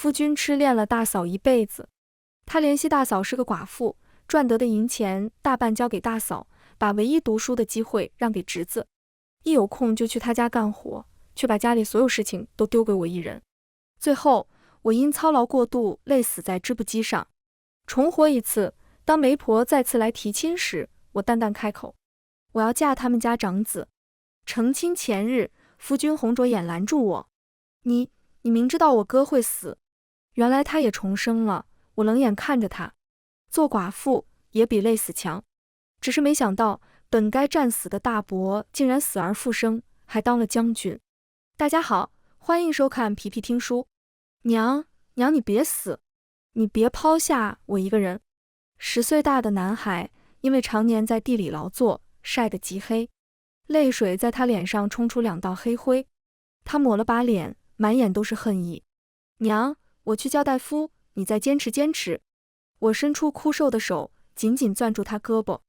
夫君痴恋了大嫂一辈子。他怜惜大嫂是个寡妇，赚得的银钱大半交给大嫂，把唯一读书的机会让给侄子。一有空就去他家干活，却把家里所有事情都丢给我一人。最后，我因操劳过度累死在织布机上。重活一次，当媒婆再次来提亲时，我淡淡开口：我要嫁他们家长子。成亲前日，夫君红着眼拦住我：你明知道我哥会死。原来他也重生了。我冷眼看着他，做寡妇也比累死强。只是没想到，本该战死的大伯竟然死而复生，还当了将军。大家好，欢迎收看皮皮听书。娘，你别死，你别抛下我一个人。10岁大的男孩，因为常年在地里劳作，晒得极黑，泪水在他脸上冲出2道黑灰。他抹了把脸，满眼都是恨意。娘，我去叫大夫，你再坚持坚持。我伸出枯瘦的手，紧紧攥住他胳膊。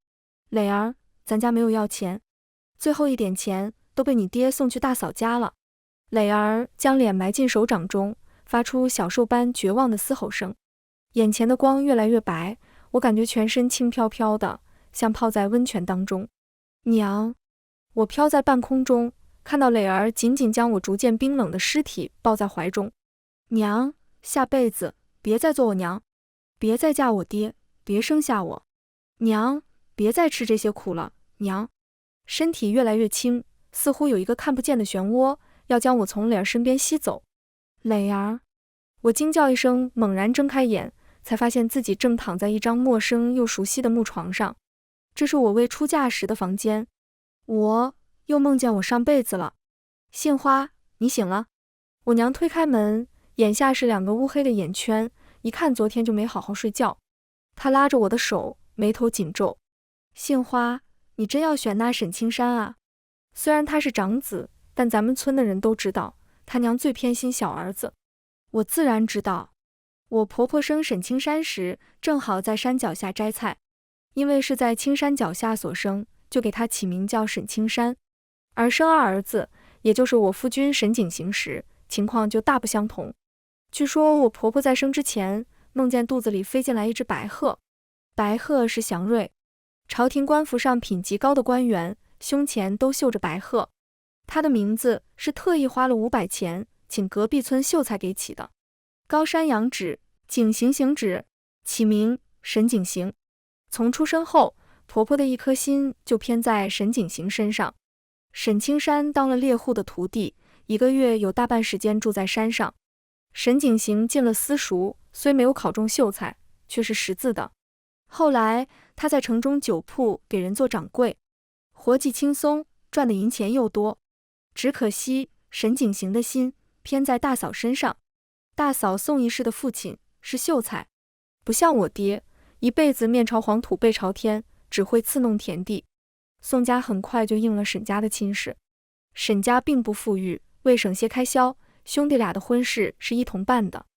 磊儿，咱家没有要钱，最后一点钱都被你爹送去大嫂家了。磊儿将脸埋进手掌中，发出小兽般绝望的嘶吼声。眼前的光越来越白，我感觉全身轻飘飘的，像泡在温泉当中。娘，我飘在半空中，看到磊儿紧紧将我逐渐冰冷的尸体抱在怀中。娘，下辈子别再做我娘，别再嫁我爹，别生下我。娘，别再吃这些苦了。娘，身体越来越轻，似乎有一个看不见的漩涡要将我从磊儿身边吸走。磊儿，我惊叫一声，猛然睁开眼，才发现自己正躺在一张陌生又熟悉的木床上。这是我未出嫁时的房间。我又梦见我上辈子了。杏花，你醒了。我娘推开门，眼下是2个乌黑的眼圈，一看昨天就没好好睡觉。她拉着我的手，眉头紧皱。杏花，你真要选那沈青山啊？虽然他是长子，但咱们村的人都知道，他娘最偏心小儿子。我自然知道。我婆婆生沈青山时，正好在山脚下摘菜，因为是在青山脚下所生，就给他起名叫沈青山。而生2儿子，也就是我夫君沈景行时，情况就大不相同。据说我婆婆在生之前，梦见肚子里飞进来一只白鹤，白鹤是祥瑞，朝廷官服上品级高的官员胸前都绣着白鹤。他的名字是特意花了500钱请隔壁村秀才给起的。高山仰止，景行行止，起名沈景行。从出生后，婆婆的一颗心就偏在沈景行身上。沈青山当了猎户的徒弟，1个月有大半时间住在山上。沈景行进了私塾，虽没有考中秀才，却是识字的。后来他在城中酒铺给人做掌柜，活计轻松，赚的银钱又多。只可惜沈景行的心偏在大嫂身上。大嫂宋一世的父亲是秀才，不像我爹，一辈子面朝黄土背朝天，只会刺弄田地。宋家很快就应了沈家的亲事。沈家并不富裕，为省些开销，兄弟俩的婚事是一同办的。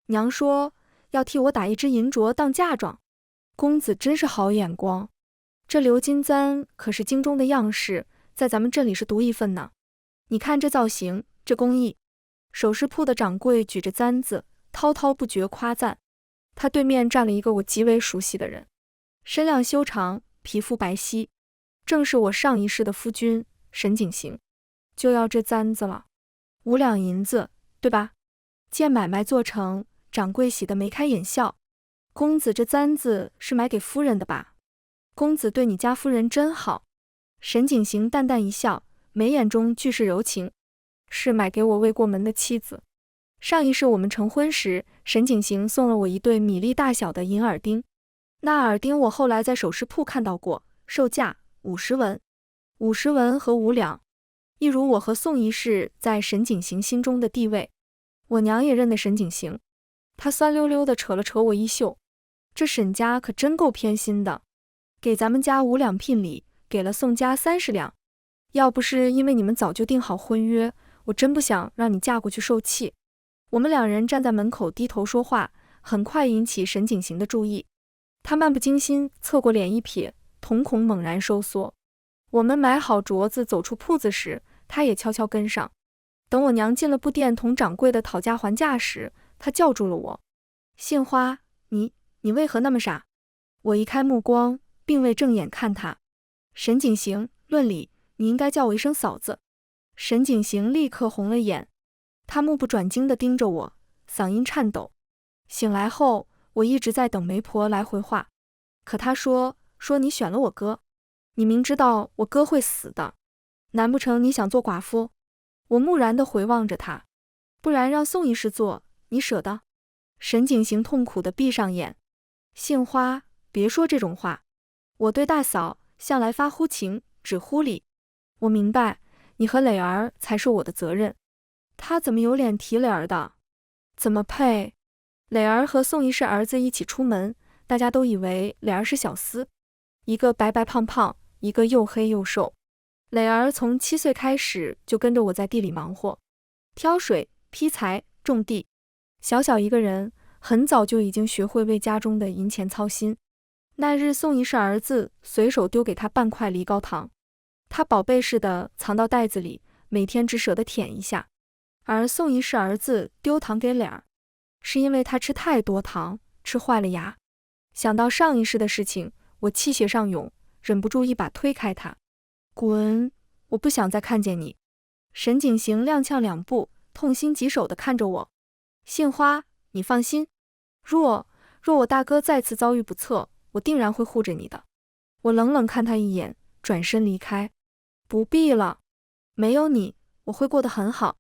娘说要替我打一只银镯当嫁妆。公子真是好眼光，这鎏金簪可是京中的样式，在咱们镇里是独一份呢。你看这造型，这工艺。首饰铺的掌柜举着簪子，滔滔不绝夸赞。他对面站了一个我极为熟悉的人，身量修长，皮肤白皙，正是我上一世的夫君沈景行。就要这簪子了，5两银子，对吧？见买卖做成，掌柜喜得眉开眼笑。公子这簪子是买给夫人的吧？公子对你家夫人真好。沈景行淡淡一笑，眉眼中俱是柔情。是买给我未过门的妻子。上一世我们成婚时，沈景行送了我一对米粒大小的银耳钉。那耳钉我后来在首饰铺看到过，售价50文，50文和5两，一如我和宋一世在沈景行心中的地位。我娘也认得沈景行，她酸溜溜地扯了扯我衣袖。这沈家可真够偏心的，给咱们家5两聘礼，给了宋家30两。要不是因为你们早就定好婚约，我真不想让你嫁过去受气。我们2人站在门口低头说话，很快引起沈景行的注意。他漫不经心侧过脸一瞥，瞳孔猛然收缩。我们买好镯子走出铺子时，他也悄悄跟上。等我娘进了布店同掌柜的讨价还价时，他叫住了我。杏花，你为何那么傻？我移开目光，并未正眼看他。沈景行，论理，你应该叫我一声嫂子。沈景行立刻红了眼，他目不转睛地盯着我，嗓音颤抖。醒来后，我一直在等媒婆来回话，可他说你选了我哥，你明知道我哥会死的，难不成你想做寡妇？我木然地回望着他，不然让宋医师做，你舍得？沈景行痛苦地闭上眼。杏花，别说这种话，我对大嫂向来发乎情，止乎礼。我明白，你和磊儿才是我的责任。他怎么有脸提磊儿的？怎么配？磊儿和宋医师儿子一起出门，大家都以为磊儿是小厮，一个白白胖胖，一个又黑又瘦。磊儿从7岁开始就跟着我在地里忙活，挑水、劈柴、种地。小小一个人，很早就已经学会为家中的银钱操心。那日宋医师儿子随手丢给他半块梨膏糖，他宝贝似的藏到袋子里，每天只舍得舔一下。而宋医师儿子丢糖给磊儿，是因为他吃太多糖，吃坏了牙。想到上一世的事情，我气血上涌，忍不住一把推开他。滚！我不想再看见你。沈景行踉跄2步，痛心疾首地看着我。杏花，你放心，若我大哥再次遭遇不测，我定然会护着你的。我冷冷看他一眼，转身离开。不必了，没有你，我会过得很好。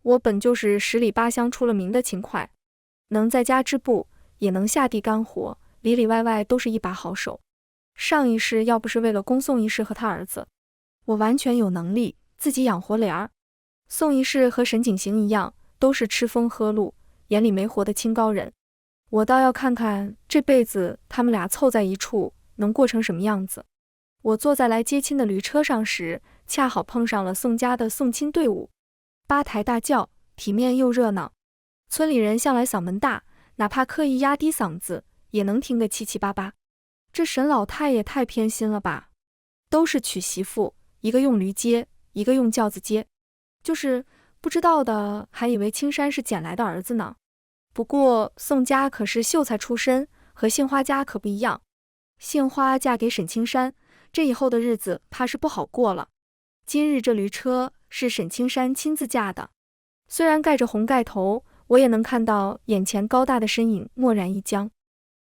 我本就是10里8乡出了名的勤快，能在家织布，也能下地干活，里里外外都是一把好手。上一世要不是为了供宋医师和他儿子，我完全有能力自己养活磊儿。宋医师和沈景行一样，都是吃风喝露，眼里没活的清高人。我倒要看看这辈子他们俩凑在一处能过成什么样子。我坐在来接亲的驴车上时，恰好碰上了宋家的送亲队伍，八抬大轿，体面又热闹。村里人向来嗓门大，哪怕刻意压低嗓子，也能听得七七八八。这沈老太也太偏心了吧，都是娶媳妇，一个用驴接，一个用轿子接，就是不知道的还以为青山是捡来的儿子呢。不过宋家可是秀才出身，和杏花家可不一样。杏花嫁给沈青山，这以后的日子怕是不好过了。今日这驴车是沈青山亲自驾的，虽然盖着红盖头，我也能看到眼前高大的身影蓦然一僵。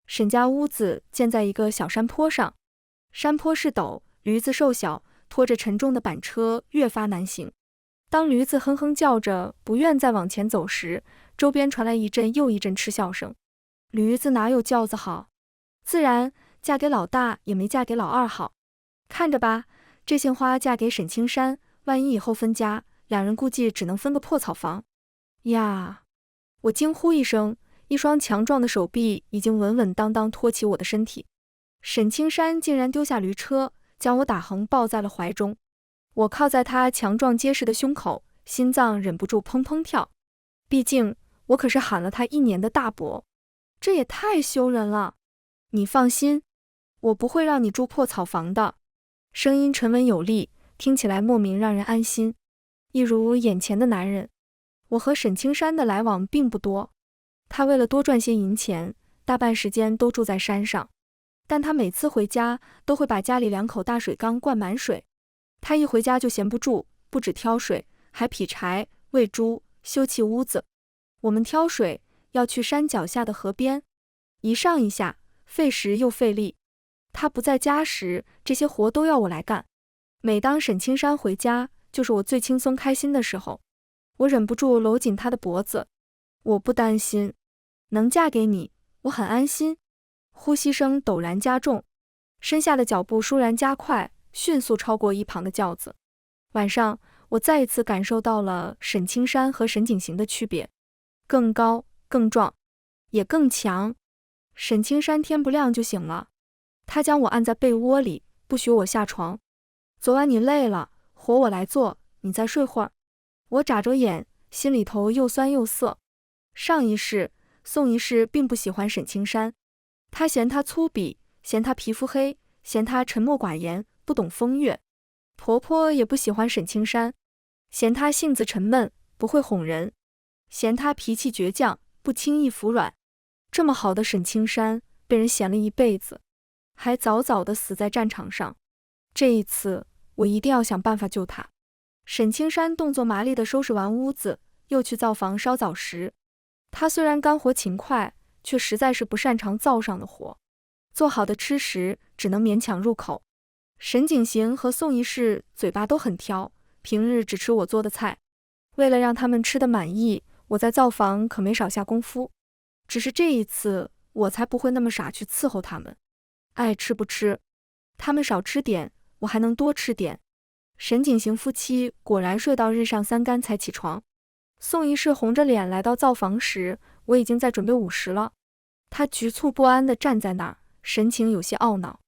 沈家屋子建在一个小山坡上，山坡是陡，驴子瘦小，拖着沉重的板车越发难行。当驴子哼哼叫着不愿再往前走时，周边传来一阵又一阵嗤笑声。驴子哪有轿子好？自然嫁给老大也没嫁给老二好。看着吧，这杏花嫁给沈青山，万一以后分家，两人估计只能分个破草房呀！我惊呼一声，一双强壮的手臂已经稳稳当当托起我的身体。沈青山竟然丢下驴车，将我打横抱在了怀中。我靠在他强壮结实的胸口，心脏忍不住砰砰跳。毕竟我可是喊了他1年的大伯，这也太羞人了。你放心，我不会让你住破草房的。声音沉稳有力，听起来莫名让人安心，一如眼前的男人。我和沈青山的来往并不多，他为了多赚些银钱，大半时间都住在山上，但他每次回家都会把家里2口大水缸灌满水。他一回家就闲不住，不止挑水，还劈柴、喂猪、修葺屋子。我们挑水要去山脚下的河边，一上一下，费时又费力。他不在家时，这些活都要我来干。每当沈青山回家，就是我最轻松开心的时候。我忍不住搂紧他的脖子。我不担心，能嫁给你，我很安心。呼吸声陡然加重，身下的脚步倏然加快，迅速超过一旁的轿子。晚上，我再一次感受到了沈青山和沈景行的区别，更高、更壮，也更强。沈青山天不亮就醒了，他将我按在被窝里，不许我下床。昨晚你累了，活我来做，你再睡会儿。我眨着眼，心里头又酸又涩。上一世，宋一世并不喜欢沈青山，他嫌他粗鄙，嫌他皮肤黑，嫌他沉默寡言，不懂风月。婆婆也不喜欢沈青山，嫌他性子沉闷，不会哄人，嫌他脾气倔强，不轻易服软。这么好的沈青山被人嫌了一辈子，还早早地死在战场上。这一次我一定要想办法救他。沈青山动作麻利地收拾完屋子，又去灶房烧早食。他虽然干活勤快，却实在是不擅长灶上的活，做好的吃食只能勉强入口。沈景行和宋一世嘴巴都很挑，平日只吃我做的菜。为了让他们吃得满意，我在灶房可没少下功夫。只是这一次，我才不会那么傻去伺候他们。爱吃不吃，他们少吃点，我还能多吃点。沈景行夫妻果然睡到日上三竿才起床。宋一世红着脸来到灶房时，我已经在准备午食了。他局促不安地站在那儿，神情有些懊恼。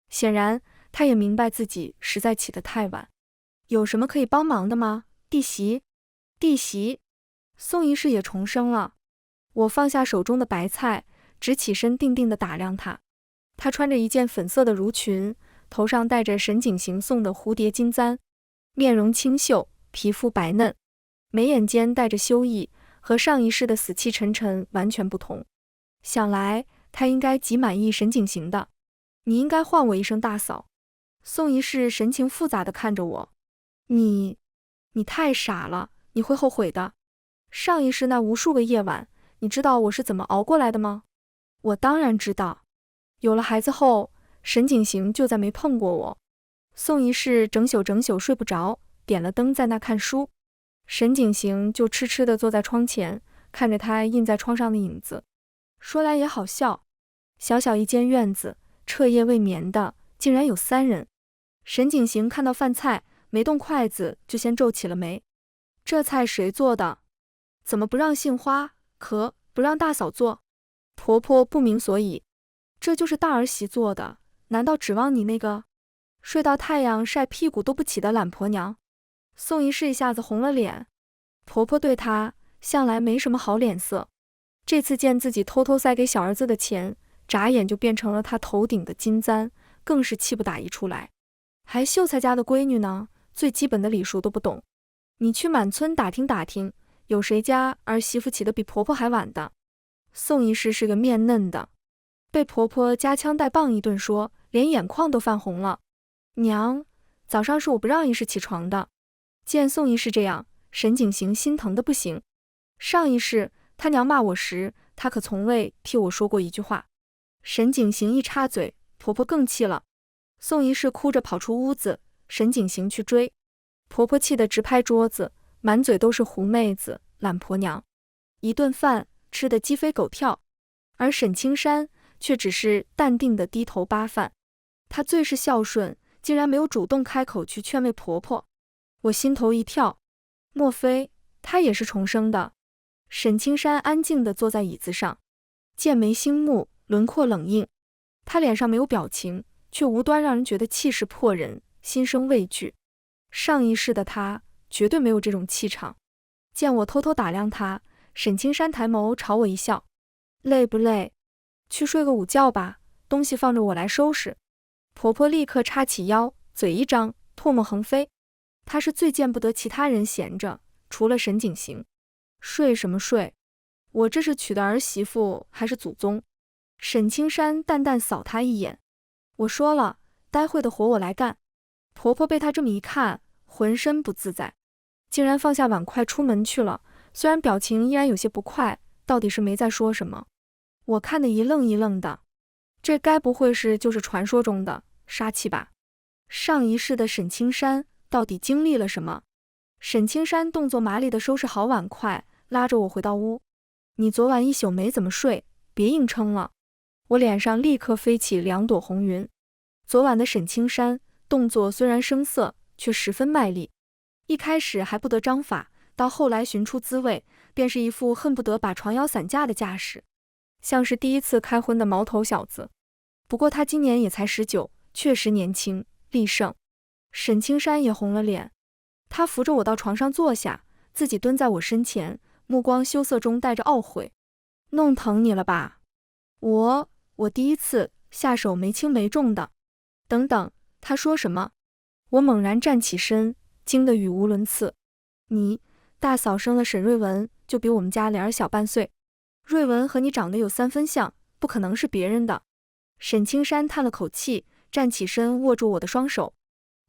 显然，他也明白自己实在起得太晚。有什么可以帮忙的吗，弟媳？弟媳，宋一世也重生了。我放下手中的白菜，直起身定定地打量他。他穿着一件粉色的襦裙，头上戴着沈景行送的蝴蝶金簪，面容清秀，皮肤白嫩，眉眼间带着羞意，和上一世的死气沉沉完全不同。想来他应该极满意沈景行的。你应该唤我一声大嫂。宋一世神情复杂地看着我。你太傻了，你会后悔的。上一世那无数个夜晚，你知道我是怎么熬过来的吗？我当然知道。有了孩子后，沈景行就再没碰过我。宋一世整宿睡不着，点了灯在那看书。沈景行就痴痴地坐在窗前，看着他印在窗上的影子。说来也好笑，小小一间院子，彻夜未眠的竟然有3人。沈景行看到饭菜没动筷子，就先皱起了眉。这菜谁做的？怎么不让杏花，可不让大嫂做？婆婆不明所以。这就是大儿媳做的，难道指望你那个睡到太阳晒屁股都不起的懒婆娘？宋一世一下子红了脸。婆婆对她向来没什么好脸色，这次见自己偷偷塞给小儿子的钱，眨眼就变成了她头顶的金簪，更是气不打一处来。还秀才家的闺女呢，最基本的礼数都不懂。你去满村打听打听，有谁家儿媳妇起得比婆婆还晚的？宋一世是个面嫩的，被婆婆夹枪带棒一顿说，连眼眶都泛红了。娘，早上是我不让一世起床的。见宋一世这样，沈景行心疼的不行。上一世他娘骂我时，他可从未替我说过一句话。沈景行一插嘴，婆婆更气了。宋一世哭着跑出屋子，沈景行去追。婆婆气得直拍桌子，满嘴都是狐妹子、懒婆娘。一顿饭吃得鸡飞狗跳，而沈青山却只是淡定地低头扒饭。她最是孝顺，竟然没有主动开口去劝慰婆婆。我心头一跳，莫非她也是重生的？沈青山安静地坐在椅子上，剑眉星目，轮廓冷硬。她脸上没有表情，却无端让人觉得气势迫人，心生畏惧。上一世的她绝对没有这种气场。见我偷偷打量她，沈青山抬眸朝我一笑。累不累？去睡个午觉吧，东西放着我来收拾。婆婆立刻叉起腰，嘴一张，唾沫横飞。她是最见不得其他人闲着，除了沈景行。睡什么睡？我这是娶的儿媳妇还是祖宗？沈青山淡淡扫她一眼。我说了，待会的活我来干。婆婆被她这么一看，浑身不自在，竟然放下碗筷出门去了，虽然表情依然有些不快，到底是没再说什么。我看得一愣一愣的，这该不会是就是传说中的杀气吧？上一世的沈青山到底经历了什么？沈青山动作麻利地收拾好碗筷，拉着我回到屋。你昨晚一宿没怎么睡，别硬撑了。我脸上立刻飞起2朵红云。昨晚的沈青山动作虽然生涩，却十分卖力。一开始还不得章法，到后来寻出滋味，便是一副恨不得把床摇散架的架势，像是第一次开荤的毛头小子。不过他今年也才19，确实年轻力盛。沈青山也红了脸，他扶着我到床上坐下，自己蹲在我身前，目光羞涩中带着懊悔。弄疼你了吧？我第一次下手没轻没重的。等等，他说什么？我猛然站起身，惊得语无伦次。你大嫂生了沈瑞文，就比我们家脸儿小半岁。瑞文和你长得有3分像，不可能是别人的。沈青山叹了口气，站起身握住我的双手，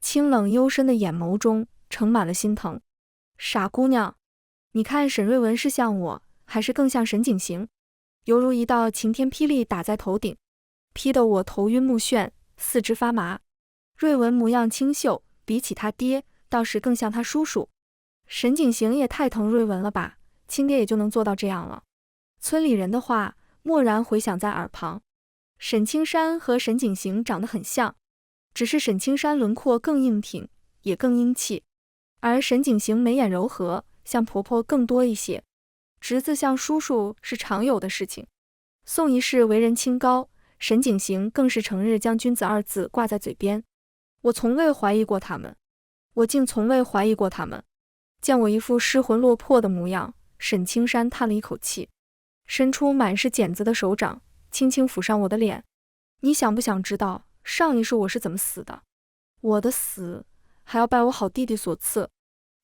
清冷幽深的眼眸中盛满了心疼。傻姑娘，你看沈瑞文是像我，还是更像沈景行？犹如一道晴天霹雳打在头顶，劈得我头晕目眩，四肢发麻。瑞文模样清秀，比起他爹，倒是更像他叔叔。沈景行也太疼瑞文了吧，亲爹也就能做到这样了。村里人的话蓦然回响在耳旁。沈青山和沈景行长得很像，只是沈青山轮廓更硬挺，也更英气，而沈景行眉眼柔和，像婆婆更多一些。侄子像叔叔是常有的事情。宋一世为人清高，沈景行更是成日将君子2字挂在嘴边。我从未怀疑过他们，我竟从未怀疑过他们。见我一副失魂落魄的模样，沈青山叹了一口气，伸出满是茧子的手掌，轻轻抚上我的脸。你想不想知道上一世我是怎么死的？我的死还要拜我好弟弟所赐，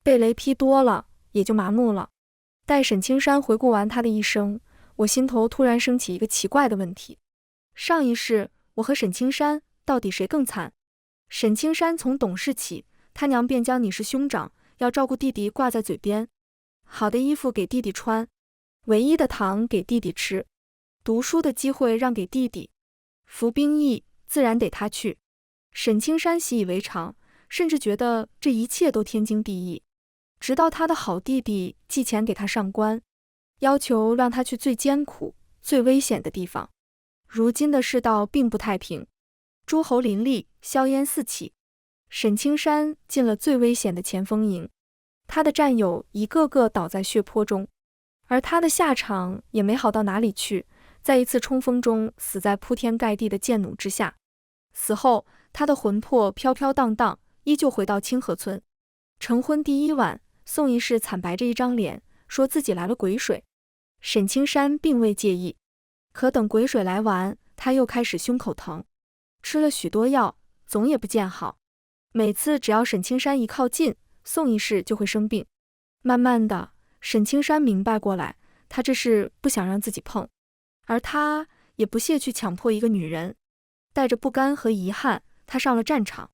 被雷劈多了也就麻木了。待沈青山回顾完他的一生，我心头突然升起一个奇怪的问题：上一世我和沈青山到底谁更惨？沈青山从懂事起，他娘便将你是兄长，要照顾弟弟挂在嘴边，好的衣服给弟弟穿，唯一的糖给弟弟吃，读书的机会让给弟弟，服兵役自然得他去。沈青山习以为常，甚至觉得这一切都天经地义。直到他的好弟弟寄钱给他上官，要求让他去最艰苦、最危险的地方。如今的世道并不太平，诸侯林立，硝烟四起。沈青山进了最危险的前锋营，他的战友一个个倒在血泊中，而他的下场也没好到哪里去，在一次冲锋中死在铺天盖地的箭弩之下。死后，他的魂魄飘飘荡荡，依旧回到清河村。成婚第1晚，宋一世惨白着一张脸，说自己来了鬼水。沈青山并未介意，可等鬼水来完，他又开始胸口疼，吃了许多药，总也不见好。每次只要沈青山一靠近，宋一世就会生病。慢慢的，沈青山明白过来，他这是不想让自己碰，而他也不屑去强迫一个女人。带着不甘和遗憾，他上了战场。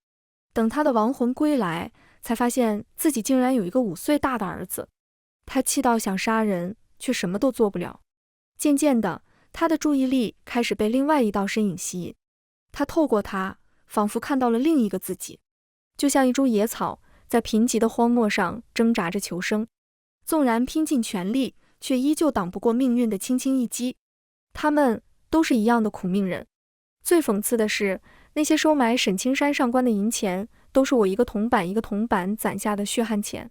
等他的亡魂归来，才发现自己竟然有一个5岁大的儿子。他气到想杀人，却什么都做不了。渐渐的，他的注意力开始被另外一道身影吸引。他透过他，仿佛看到了另一个自己，就像一株野草，在贫瘠的荒漠上挣扎着求生。纵然拼尽全力，却依旧挡不过命运的轻轻一击。他们都是一样的苦命人。最讽刺的是，那些收买沈青山上官的银钱，都是我一个铜板一个铜板攒下的血汗钱。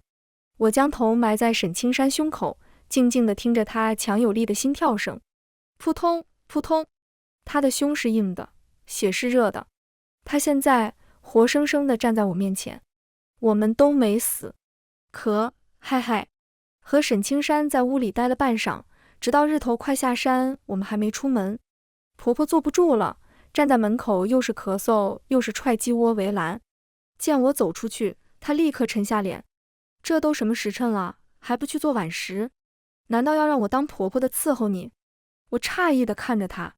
我将头埋在沈青山胸口，静静地听着他强有力的心跳声，扑通扑通。他的胸是硬的，血是热的。他现在活生生地站在我面前。我们都没死。可嗨嗨，和沈青山在屋里待了半晌，直到日头快下山，我们还没出门。婆婆坐不住了，站在门口，又是咳嗽又是踹鸡窝围栏。见我走出去，她立刻沉下脸。这都什么时辰了，还不去做晚食？难道要让我当婆婆的伺候你？我诧异地看着她。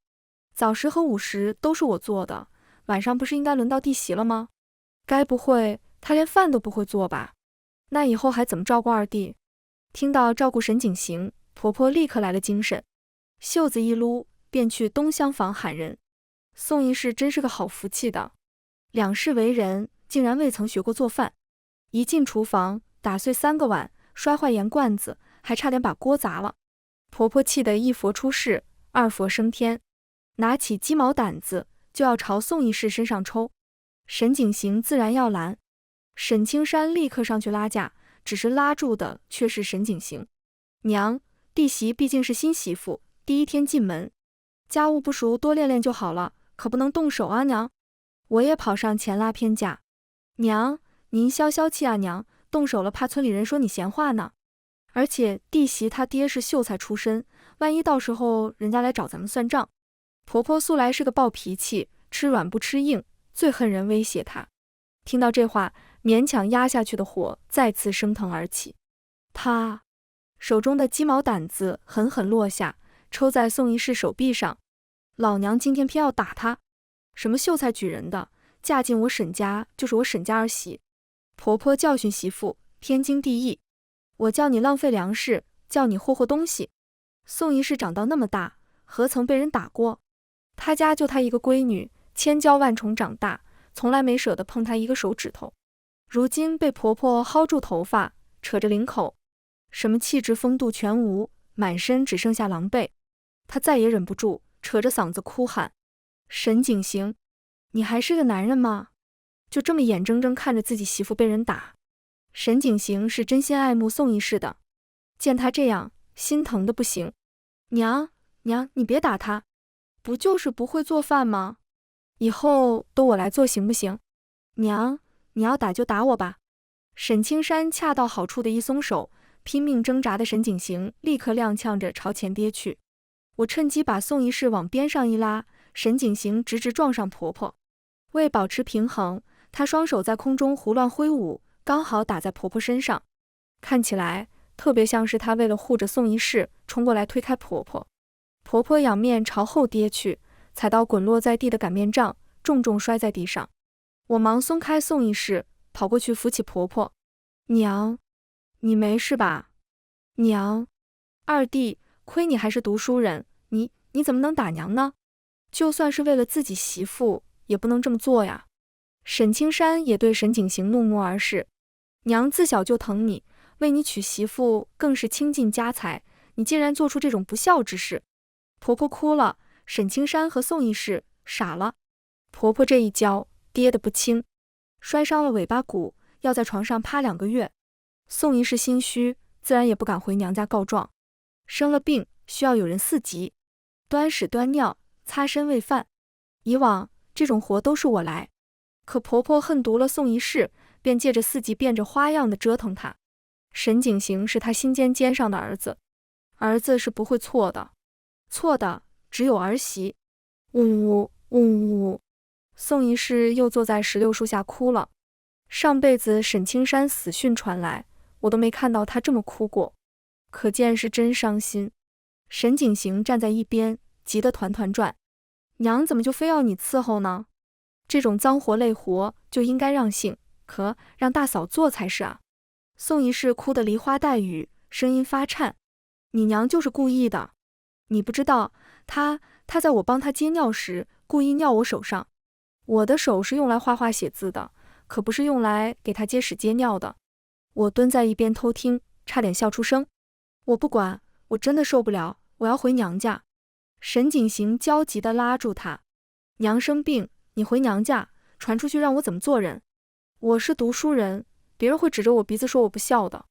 早食和午食都是我做的，晚上不是应该轮到弟媳了吗？该不会她连饭都不会做吧？那以后还怎么照顾二弟？听到照顾沈景行，婆婆立刻来了精神，袖子一撸，便去东厢房喊人。宋一世真是个好福气的，2世为人，竟然未曾学过做饭。一进厨房，打碎3个碗，摔坏盐罐子，还差点把锅砸了。婆婆气得1佛出世，2佛升天，拿起鸡毛掸子就要朝宋一世身上抽。沈景行自然要拦，沈青山立刻上去拉架，只是拉住的却是沈景行。娘，弟媳毕竟是新媳妇，第1天进门，家务不熟多练练就好了，可不能动手啊娘。我也跑上前拉偏架。娘，您消消气啊娘，动手了怕村里人说你闲话呢。而且弟媳她爹是秀才出身，万一到时候人家来找咱们算账。婆婆素来是个暴脾气，吃软不吃硬，最恨人威胁她。听到这话，勉强压下去的火再次升腾而起。啪！手中的鸡毛掸子狠狠落下，抽在宋一世手臂上。老娘今天偏要打他！什么秀才举人的，嫁进我沈家就是我沈家儿媳。婆婆教训媳妇，天经地义。我叫你浪费粮食，叫你霍霍东西。宋一世长到那么大，何曾被人打过？他家就他一个闺女，千娇万宠长大，从来没舍得碰她一个手指头。如今被婆婆薅住头发，扯着领口，什么气质风度全无，满身只剩下狼狈。他再也忍不住，扯着嗓子哭喊：沈景行，你还是个男人吗？就这么眼睁睁看着自己媳妇被人打。沈景行是真心爱慕宋一世的，见他这样，心疼的不行。娘，你别打他，不就是不会做饭吗？以后都我来做行不行？娘，你要打就打我吧。沈青山恰到好处的一松手，拼命挣扎的沈景行立刻踉跄着朝前跌去。我趁机把宋一世往边上一拉，沈景行直直撞上婆婆。为保持平衡，她双手在空中胡乱挥舞，刚好打在婆婆身上，看起来特别像是她为了护着宋一世冲过来推开婆婆。婆婆仰面朝后跌去，踩到滚落在地的擀面杖，重重摔在地上。我忙松开宋一世，跑过去扶起婆婆。娘，你没事吧？娘，二弟，亏你还是读书人，你怎么能打娘呢？就算是为了自己媳妇，也不能这么做呀。沈青山也对沈景行怒目而视。娘自小就疼你，为你娶媳妇更是倾尽家财，你竟然做出这种不孝之事。婆婆哭了，沈青山和宋一世傻了。婆婆这一跤跌得不轻，摔伤了尾巴骨，要在床上趴2个月。宋一世心虚，自然也不敢回娘家告状。生了病需要有人伺机，端屎端尿，擦身喂饭。以往这种活都是我来，可婆婆恨毒了宋一世，便借着伺机变着花样的折腾她。沈景行是她心尖上的儿子，儿子是不会错的，错的只有儿媳。呜呜，宋一世又坐在石榴树下哭了。上辈子沈青山死讯传来，我都没看到他这么哭过，可见是真伤心。沈景行站在一边，急得团团转。娘怎么就非要你伺候呢？这种脏活累活就应该让姓，可让大嫂做才是啊。宋一世哭得梨花带雨，声音发颤。你娘就是故意的，你不知道，她在我帮她接尿时，故意尿我手上。我的手是用来画画写字的，可不是用来给她接屎接尿的。我蹲在一边偷听，差点笑出声。我不管，我真的受不了，我要回娘家。沈景行焦急地拉住她。娘生病，你回娘家，传出去让我怎么做人？我是读书人，别人会指着我鼻子说我不孝的。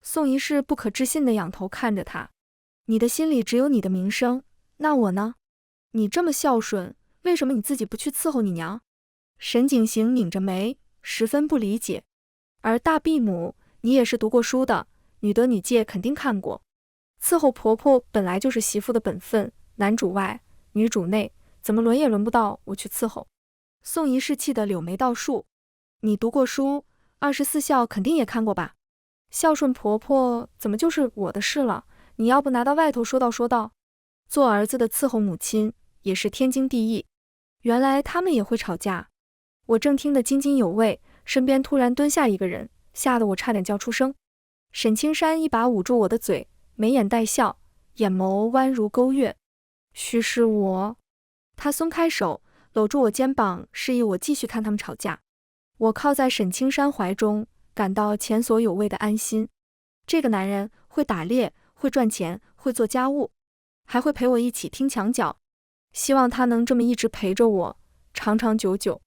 宋一世不可置信地仰头看着他。你的心里只有你的名声，那我呢？你这么孝顺，为什么你自己不去伺候你娘？沈景行拧着眉，十分不理解。而大婢母，你也是读过书的，女德女戒肯定看过。伺候婆婆本来就是媳妇的本分，男主外，女主内，怎么轮也轮不到我去伺候。宋一世气得柳眉倒竖。你读过书，24孝肯定也看过吧？孝顺婆婆怎么就是我的事了？你要不拿到外头说道。做儿子的伺候母亲也是天经地义。原来他们也会吵架。我正听得津津有味，身边突然蹲下一个人，吓得我差点叫出声。沈青山一把捂住我的嘴，眉眼带笑，眼眸弯如钩月。须是我。他松开手，搂住我肩膀，示意我继续看他们吵架。我靠在沈青山怀中，感到前所有未的安心。这个男人会打猎，会赚钱，会做家务，还会陪我一起听墙角。希望他能这么一直陪着我，长长久久。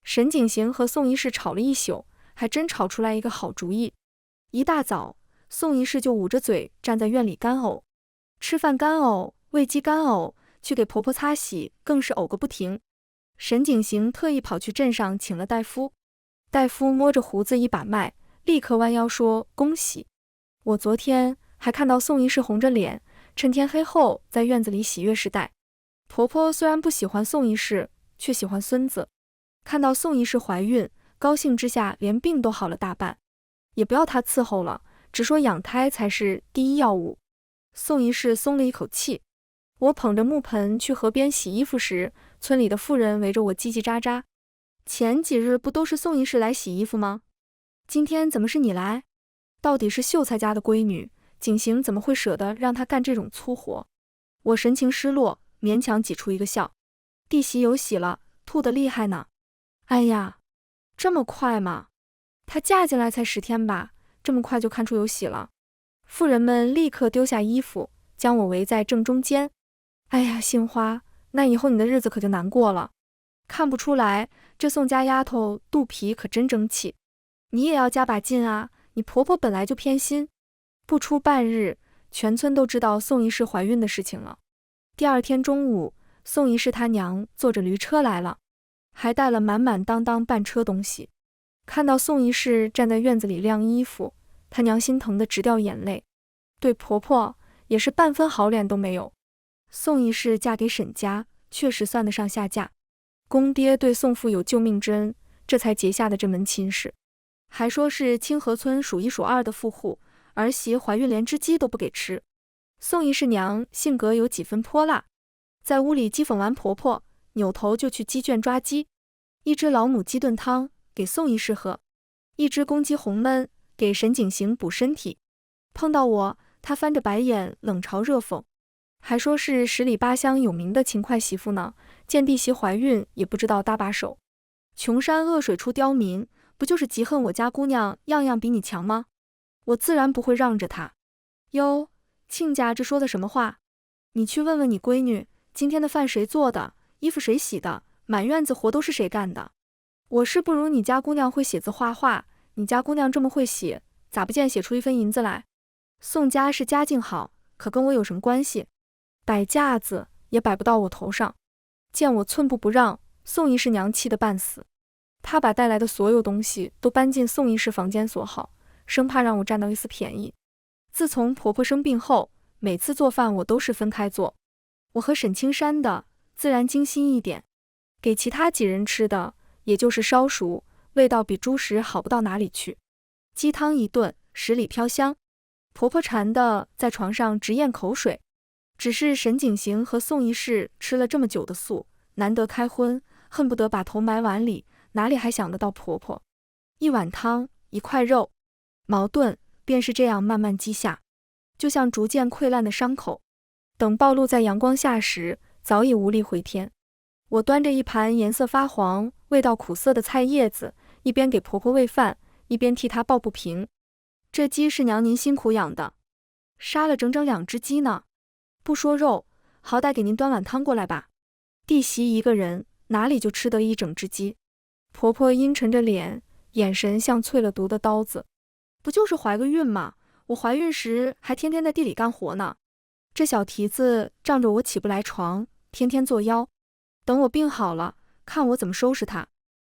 沈景行和宋一世吵了一宿，还真吵出来一个好主意。一大早，宋一世就捂着嘴站在院里干呕，吃饭干呕，喂鸡干呕，去给婆婆擦洗更是呕个不停。沈景行特意跑去镇上请了大夫，大夫摸着胡子一把脉，立刻弯腰说恭喜。我昨天还看到宋一世红着脸，趁天黑后在院子里喜悦时代。婆婆虽然不喜欢宋一世，却喜欢孙子。看到宋一世怀孕，高兴之下连病都好了大半，也不要她伺候了，只说养胎才是第一要务。宋一世松了一口气。我捧着木盆去河边洗衣服时，村里的妇人围着我叽叽喳喳。前几日不都是宋医师来洗衣服吗？今天怎么是你来？到底是秀才家的闺女，景行怎么会舍得让她干这种粗活？我神情失落，勉强挤出一个笑。弟媳有喜了，吐得厉害呢。哎呀，这么快吗？她嫁进来才10天吧，这么快就看出有喜了。妇人们立刻丢下衣服，将我围在正中间。哎呀，杏花，那以后你的日子可就难过了。看不出来，这宋家丫头肚皮可真争气。你也要加把劲啊，你婆婆本来就偏心。不出半日，全村都知道宋姨氏怀孕的事情了。第二天中午，宋姨氏她娘坐着驴车来了，还带了满满当当半车东西。看到宋姨氏站在院子里晾衣服，她娘心疼得直掉眼泪，对婆婆也是半分好脸都没有。宋姨氏嫁给沈家，确实算得上下嫁。公爹对宋父有救命之恩，这才结下的这门亲事，还说是清河村数1数2的富户，儿媳怀孕连只鸡都不给吃。宋姨氏娘性格有几分泼辣，在屋里讥讽完婆婆，扭头就去鸡圈抓鸡。一只老母鸡炖汤给宋姨氏喝，一只公鸡红焖给沈景行补身体。碰到我，她翻着白眼冷嘲热讽，还说是10里8乡有名的勤快媳妇呢，见弟媳怀孕也不知道搭把手。穷山恶水出刁民，不就是嫉恨我家姑娘样样比你强吗？我自然不会让着她。哟，亲家这说的什么话？你去问问你闺女，今天的饭谁做的，衣服谁洗的，满院子活都是谁干的？我是不如你家姑娘会写字画画，你家姑娘这么会写，咋不见写出1分银子来？宋家是家境好，可跟我有什么关系？摆架子也摆不到我头上。见我寸步不让，宋姨氏娘气得半死。她把带来的所有东西都搬进宋姨氏房间锁好，生怕让我占到一丝便宜。自从婆婆生病后，每次做饭我都是分开做，我和沈青山的自然精心一点，给其他几人吃的也就是烧熟，味道比猪食好不到哪里去。鸡汤一炖，10里飘香，婆婆馋的在床上直咽口水。只是沈景行和宋姨氏吃了这么久的素，难得开荤，恨不得把头埋碗里，哪里还想得到婆婆。一碗汤，一块肉，矛盾便是这样慢慢积下，就像逐渐溃烂的伤口，等暴露在阳光下时，早已无力回天。我端着一盘颜色发黄、味道苦涩的菜叶子，一边给婆婆喂饭，一边替她抱不平。这鸡是娘您辛苦养的，杀了整整2只鸡呢。不说肉，好歹给您端碗汤过来吧。弟媳一个人哪里就吃得一整只鸡？婆婆阴沉着脸，眼神像淬了毒的刀子。不就是怀个孕吗？我怀孕时还天天在地里干活呢。这小蹄子仗着我起不来床，天天作妖。等我病好了，看我怎么收拾她。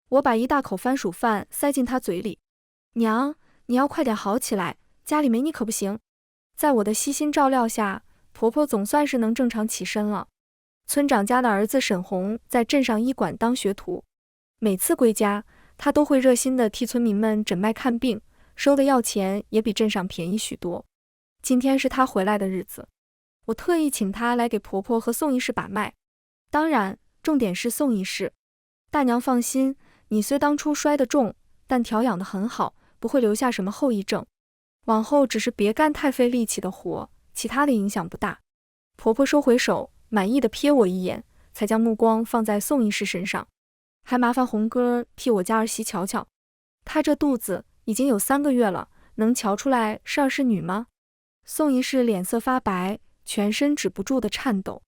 我把一大口番薯饭塞进她嘴里。娘，你要快点好起来，家里没你可不行。在我的悉心照料下，婆婆总算是能正常起身了。村长家的儿子沈红在镇上医馆当学徒，每次归家，他都会热心地替村民们诊脉看病，收的药钱也比镇上便宜许多。今天是他回来的日子，我特意请他来给婆婆和宋姨氏把脉。当然，重点是宋姨氏。大娘放心，你虽当初摔得重，但调养得很好，不会留下什么后遗症。往后只是别干太费力气的活，其他的影响不大。婆婆收回手，满意的瞥我一眼，才将目光放在宋医师身上。还麻烦红哥替我家儿媳瞧瞧，她这肚子已经有3个月了，能瞧出来是儿是女吗？宋医师脸色发白，全身止不住的颤抖。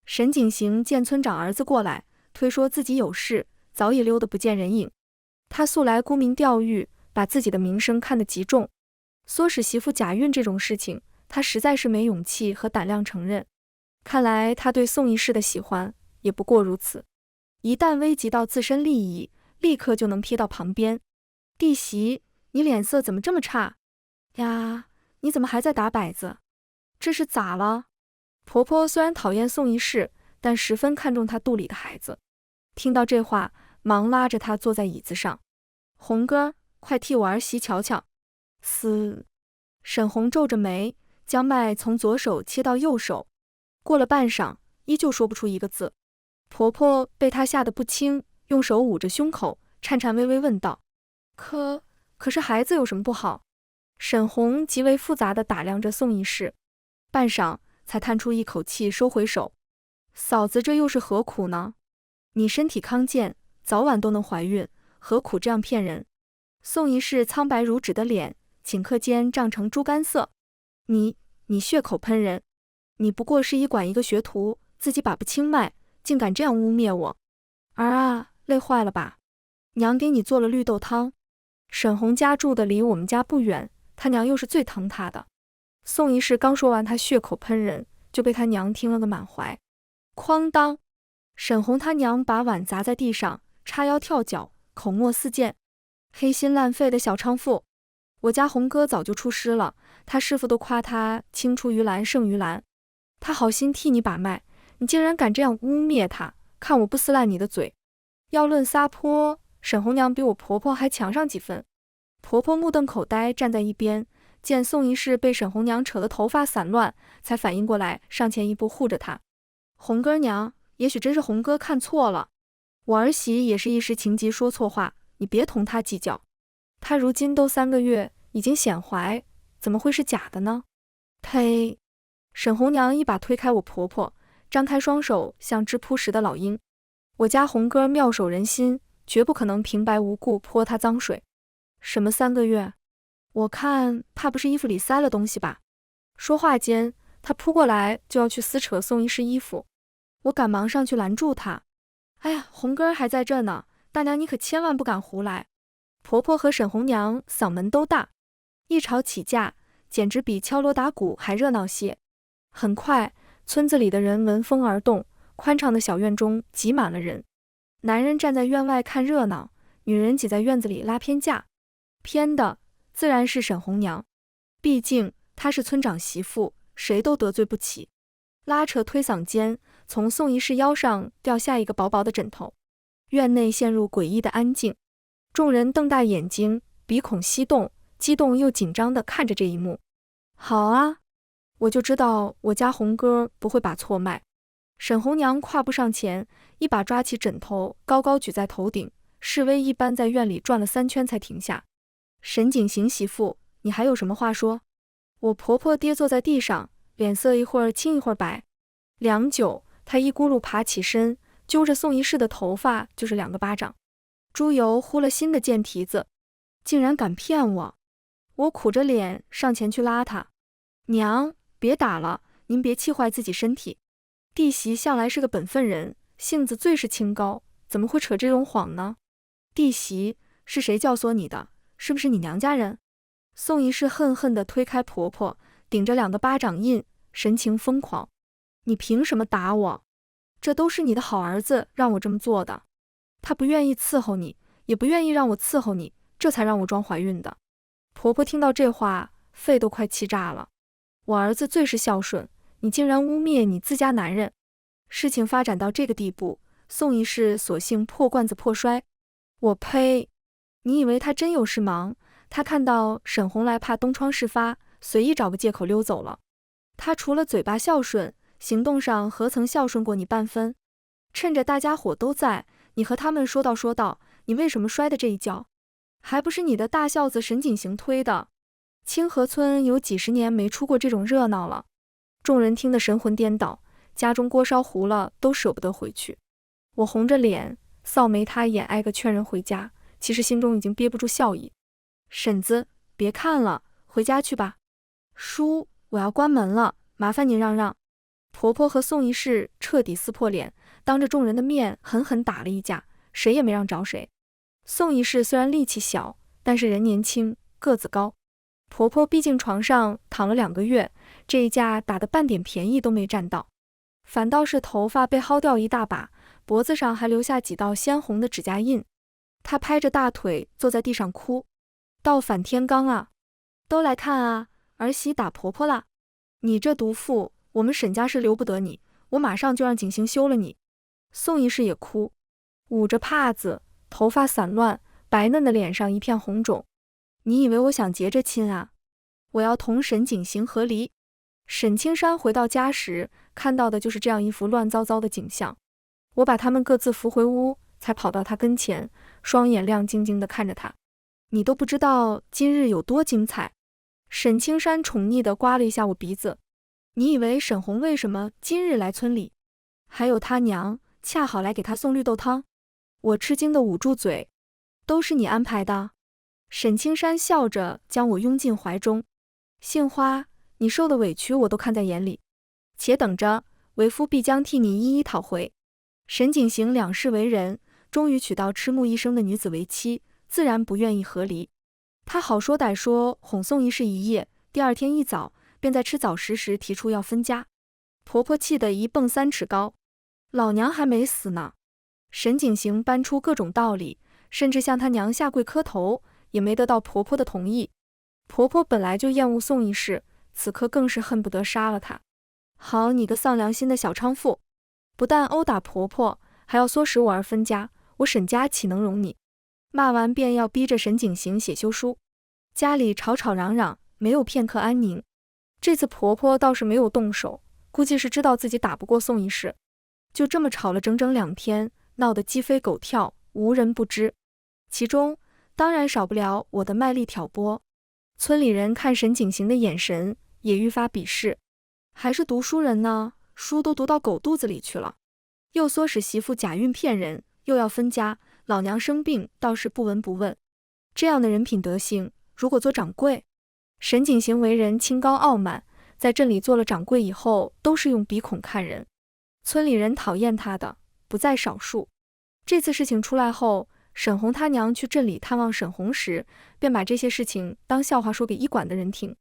沈景行见村长儿子过来，推说自己有事，早已溜得不见人影。他素来沽名钓誉，把自己的名声看得极重，唆使媳妇假孕这种事情，他实在是没勇气和胆量承认。看来他对宋医师的喜欢也不过如此，一旦危及到自身利益，立刻就能撇到旁边。弟媳，你脸色怎么这么差呀？你怎么还在打摆子？这是咋了？婆婆虽然讨厌宋医师，但十分看重她肚里的孩子。听到这话，忙拉着她坐在椅子上。红哥，快替我儿媳瞧瞧。沈红皱着眉，将脉从左手切到右手。过了半晌，依旧说不出一个字。婆婆被她吓得不轻，用手捂着胸口，颤颤巍巍问道：可是孩子有什么不好？沈红极为复杂地打量着宋医师，半晌才叹出一口气，收回手。嫂子，这又是何苦呢？你身体康健，早晚都能怀孕，何苦这样骗人？宋医师苍白如纸的脸顷刻间涨成猪肝色。你血口喷人！你不过是医馆一个学徒，自己把不清脉，竟敢这样污蔑我！儿啊，累坏了吧？娘给你做了绿豆汤。沈红家住的离我们家不远，他娘又是最疼他的。宋医师刚说完他血口喷人，就被他娘听了个满怀。哐当！沈红他娘把碗砸在地上，叉腰跳脚，口沫四溅。黑心烂肺的小娼妇！我家红哥早就出师了，他师傅都夸他青出于蓝胜于蓝。他好心替你把脉，你竟然敢这样污蔑他，看我不撕烂你的嘴！要论撒泼，沈红娘比我婆婆还强上几分。婆婆目瞪口呆站在一边，见宋医师被沈红娘扯得头发散乱，才反应过来，上前一步护着她。红哥娘，也许真是红哥看错了，我儿媳也是一时情急说错话，你别同她计较。她如今都3个月，已经显怀，怎么会是假的呢？呸！沈红娘一把推开我婆婆，张开双手像只扑食的老鹰。我家红哥妙手仁心，绝不可能平白无故泼她脏水。什么3个月？我看怕不是衣服里塞了东西吧？说话间，她扑过来就要去撕扯宋医师衣服，我赶忙上去拦住她。哎呀，红哥还在这呢，大娘你可千万不敢胡来。婆婆和沈红娘嗓门都大，一吵起架，简直比敲锣打鼓还热闹些。很快，村子里的人闻风而动，宽敞的小院中挤满了人。男人站在院外看热闹，女人挤在院子里拉偏架。偏的自然是沈红娘，毕竟她是村长媳妇，谁都得罪不起。拉扯推搡间，从宋医师腰上掉下一个薄薄的枕头。院内陷入诡异的安静，众人瞪大眼睛，鼻孔翕动，激动又紧张地看着这一幕。好啊，我就知道我家红哥不会把错卖。沈红娘跨步上前，一把抓起枕头，高高举在头顶，示威一般在院里转了3圈才停下。沈景行媳妇，你还有什么话说？我婆婆跌坐在地上，脸色一会儿青一会儿白。良久，她一咕噜爬起身，揪着宋医师的头发就是2个巴掌。猪油呼了新的箭蹄子，竟然敢骗我！我苦着脸上前去拉她。娘，别打了，您别气坏自己身体。弟媳向来是个本分人，性子最是清高，怎么会扯这种谎呢？弟媳，是谁教唆你的？是不是你娘家人？宋医师恨恨地推开婆婆，顶着2个巴掌印，神情疯狂。你凭什么打我？这都是你的好儿子让我这么做的。他不愿意伺候你，也不愿意让我伺候你，这才让我装怀孕的。婆婆听到这话，肺都快气炸了。我儿子最是孝顺，你竟然污蔑你自家男人。事情发展到这个地步，宋医师索性破罐子破摔。我呸！你以为他真有事忙？他看到沈红来，怕东窗事发，随意找个借口溜走了。他除了嘴巴孝顺，行动上何曾孝顺过你半分？趁着大家伙都在，你和他们说道，你为什么摔的这一跤？还不是你的大孝子沈景行推的。清河村有几十年没出过这种热闹了。众人听得神魂颠倒，家中锅烧糊了都舍不得回去。我红着脸，臊眉塌眼，挨个劝人回家，其实心中已经憋不住笑意。婶子，别看了，回家去吧。叔，我要关门了，麻烦您让让。婆婆和宋医师彻底撕破脸，当着众人的面狠狠打了一架，谁也没让着谁。宋医师虽然力气小，但是人年轻，个子高。婆婆毕竟床上躺了2个月，这一架打得半点便宜都没占到，反倒是头发被薅掉一大把，脖子上还留下几道鲜红的指甲印。她拍着大腿坐在地上哭，倒反天罡啊！都来看啊，儿媳打婆婆了！你这毒妇，我们沈家是留不得你，我马上就让景行休了你。宋医师也哭，捂着帕子，头发散乱，白嫩的脸上一片红肿。你以为我想结着亲啊？我要同沈景行和离。沈青山回到家时，看到的就是这样一幅乱糟糟的景象。我把他们各自扶回屋，才跑到他跟前，双眼亮晶晶地看着他。你都不知道今日有多精彩。沈青山宠溺地刮了一下我鼻子。你以为沈红为什么今日来村里？还有他娘恰好来给他送绿豆汤。我吃惊地捂住嘴。都是你安排的？沈青山笑着将我拥进怀中。杏花，你受的委屈我都看在眼里，且等着，为夫必将替你一一讨回。沈景行两世为人，终于娶到痴目一生的女子为妻，自然不愿意和离。他好说歹说哄宋一世一夜，第二天一早便在吃早食时提出要分家。婆婆气得一蹦3尺高，老娘还没死呢。沈景行搬出各种道理，甚至向他娘下跪磕头，也没得到婆婆的同意。婆婆本来就厌恶宋一世，此刻更是恨不得杀了她。好你个丧良心的小娼妇，不但殴打婆婆，还要唆使我儿分家，我沈家岂能容你？骂完便要逼着沈景行写休书。家里吵吵嚷嚷，没有片刻安宁。这次婆婆倒是没有动手，估计是知道自己打不过宋一世，就这么吵了整整2天，闹得鸡飞狗跳，无人不知。其中当然少不了我的卖力挑拨。村里人看沈景行的眼神也愈发鄙视，还是读书人呢，书都读到狗肚子里去了。又唆使媳妇假孕骗人，又要分家，老娘生病倒是不闻不问。这样的人品德性，如果做掌柜……沈景行为人清高傲慢，在镇里做了掌柜以后，都是用鼻孔看人。村里人讨厌他的不在少数。这次事情出来后，沈红他娘去镇里探望沈红时，便把这些事情当笑话说给医馆的人听。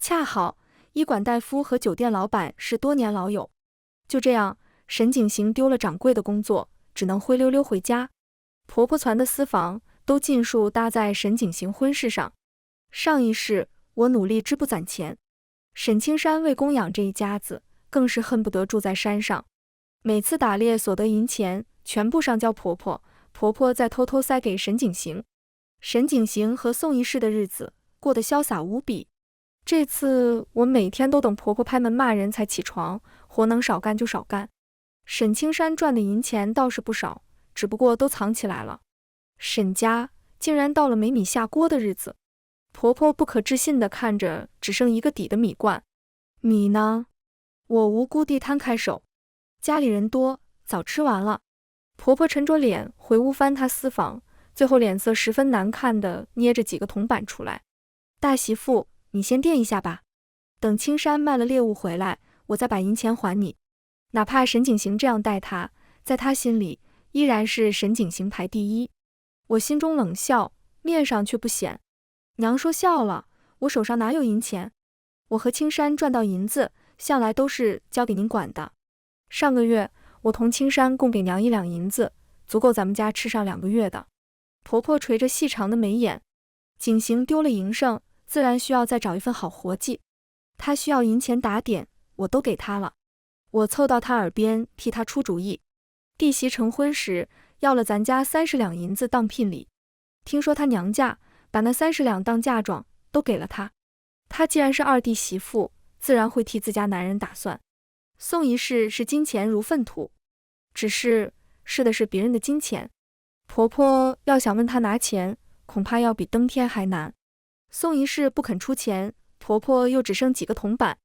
恰好医馆大夫和酒店老板是多年老友。就这样，沈景行丢了掌柜的工作，只能灰溜溜回家。婆婆攒的私房都尽数搭在沈景行婚事上。上一世我努力织布攒钱，沈青山为供养这一家子，更是恨不得住在山上。每次打猎所得银钱全部上交婆婆，婆婆再偷偷塞给沈景行。沈景行和宋一世的日子过得潇洒无比。这次我每天都等婆婆拍门骂人才起床，活能少干就少干。沈青山赚的银钱倒是不少，只不过都藏起来了。沈家竟然到了没米下锅的日子。婆婆不可置信地看着只剩1个底的米罐。米呢？我无辜地摊开手。家里人多，早吃完了。婆婆沉着脸回屋翻她私房，最后脸色十分难看地捏着几个铜板出来。大媳妇，你先垫一下吧，等青山卖了猎物回来，我再把银钱还你。哪怕沈景行这样待她，在她心里依然是沈景行排第一。我心中冷笑，面上却不显。娘说笑了，我手上哪有银钱？我和青山赚到银子，向来都是交给您管的。上个月我同青山共给娘1两银子，足够咱们家吃上2个月的。婆婆垂着细长的眉眼。景行丢了营生，自然需要再找一份好活计。他需要银钱打点，我都给他了。我凑到他耳边替他出主意。弟媳成婚时要了咱家30两银子当聘礼，听说他娘家把那30两当嫁妆都给了他。他既然是2弟媳妇，自然会替自家男人打算。宋一世是金钱如粪土，只是是的是别人的金钱。婆婆要想问他拿钱，恐怕要比登天还难。宋一世不肯出钱，婆婆又只剩几个铜板，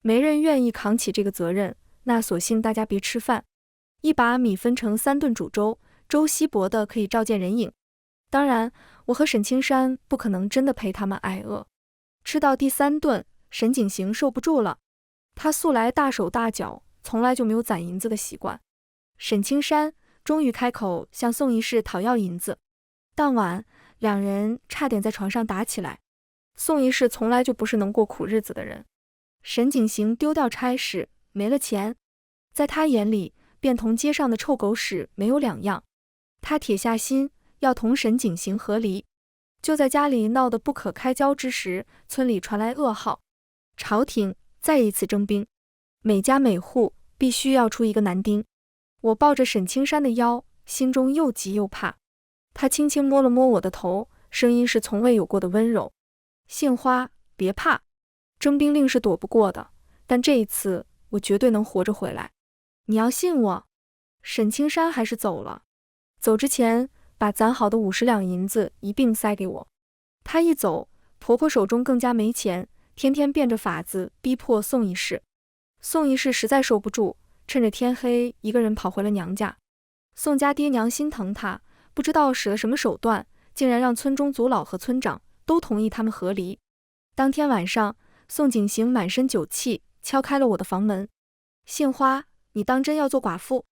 没人愿意扛起这个责任，那索性大家别吃饭。一把米分成3顿煮粥，粥稀薄的可以照见人影。当然，我和沈青山不可能真的陪他们挨饿。吃到第3顿，沈景行受不住了。他素来大手大脚，从来就没有攒银子的习惯。沈青山终于开口向宋一世讨要银子。当晚2人差点在床上打起来。宋一世从来就不是能过苦日子的人。沈景行丢掉差事，没了钱，在他眼里便同街上的臭狗屎没有两样。他铁下心要同沈景行和离。就在家里闹得不可开交之时，村里传来噩耗，朝廷再一次征兵，每家每户必须要出一个男丁。我抱着沈青山的腰，心中又急又怕。他轻轻摸了摸我的头，声音是从未有过的温柔。杏花，别怕，征兵令是躲不过的，但这一次我绝对能活着回来。你要信我。沈青山还是走了，走之前把攒好的50两银子一并塞给我。她一走，婆婆手中更加没钱，天天变着法子逼迫宋一世。宋一世实在受不住，趁着天黑一个人跑回了娘家。宋家爹娘心疼他，不知道使了什么手段，竟然让村中族老和村长都同意他们和离。当天晚上，宋景行满身酒气，敲开了我的房门。杏花，你当真要做寡妇？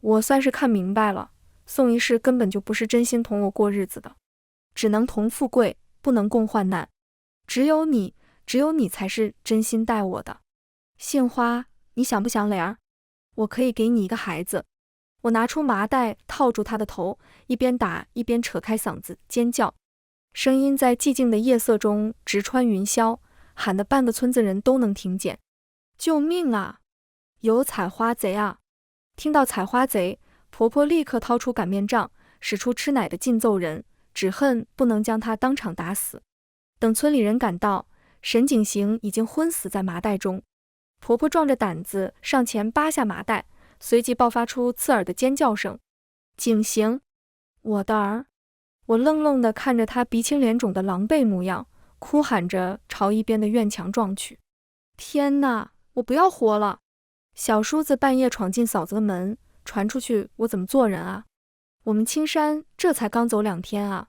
我算是看明白了，宋一世根本就不是真心同我过日子的，只能同富贵，不能共患难。只有你才是真心待我的。杏花，你想不想脸？我可以给你一个孩子。我拿出麻袋套住他的头，一边打一边扯开嗓子尖叫，声音在寂静的夜色中直穿云霄，喊得半个村子人都能听见。救命啊！有采花贼啊！听到采花贼，婆婆立刻掏出擀面杖，使出吃奶的劲揍人，只恨不能将他当场打死。等村里人赶到，沈景行已经昏死在麻袋中。婆婆壮着胆子上前扒下麻袋，随即爆发出刺耳的尖叫声。景行，我的儿！我愣愣地看着他鼻青脸肿的狼狈模样，哭喊着朝一边的院墙撞去。天哪，我不要活了！小叔子半夜闯进嫂子的门，传出去我怎么做人啊？我们青山这才刚走2天啊！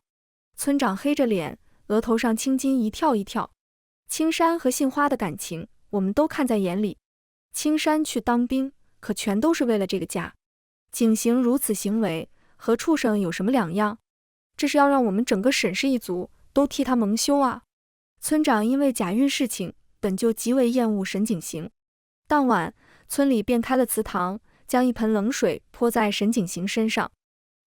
村长黑着脸，额头上青筋一跳一跳。青山和杏花的感情我们都看在眼里，青山去当兵可全都是为了这个家。景行如此行为和畜生有什么两样？这是要让我们整个沈氏一族都替他蒙羞啊！村长因为假孕事情本就极为厌恶沈景行，当晚村里便开了祠堂，将一盆冷水泼在沈景行身上。